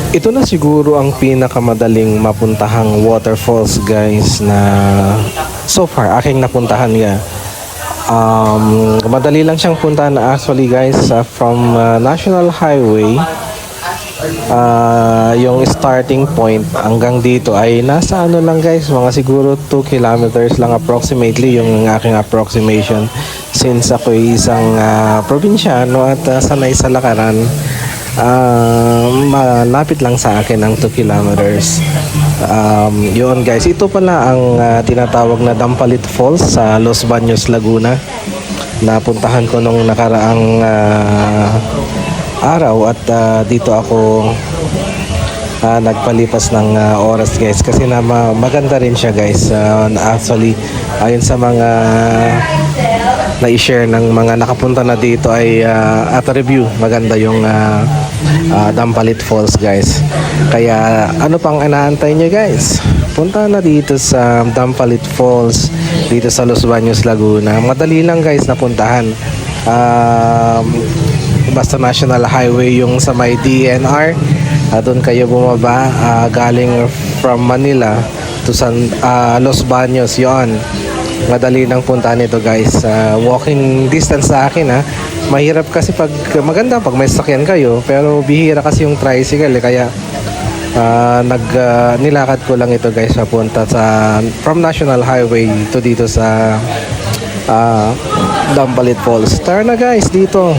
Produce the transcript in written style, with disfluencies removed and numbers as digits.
Ito na siguro ang pinakamadaling mapuntahang waterfalls guys na so far aking napuntahan nga. Madali lang siyang puntahan actually guys, from National Highway. Yung starting point hanggang dito ay nasa ano lang guys, mga siguro 2 kilometers lang approximately yung aking approximation, since ako isang probinsyano at sanay sa lakaran. Malapit lang sa akin ang 2 kilometers. Yun guys, ito pala ang tinatawag na Dampalit Falls sa Los Baños, Laguna. Napuntahan ko nung nakaraang araw at dito ako nagpalipas ng oras guys, kasi maganda rin siya guys. Actually ayon sa mga na-share ng mga nakapunta na dito ay at review, maganda yung Dampalit Falls guys. Kaya ano pang inaantay nyo guys, punta na dito sa Dampalit Falls dito sa Los Baños, Laguna. Madali lang guys napuntahan. Basta National Highway yung sa may DNR, doon kayo bumaba, galing from Manila to Los Baños. Yon, madali lang puntahan ito guys. Walking distance sa akin ha. Mahirap kasi maganda pag may sakyan kayo, pero bihira kasi yung tricycle kaya nilakad ko lang ito guys papunta from National Highway to dito sa Dampalit Falls. Tara na guys dito.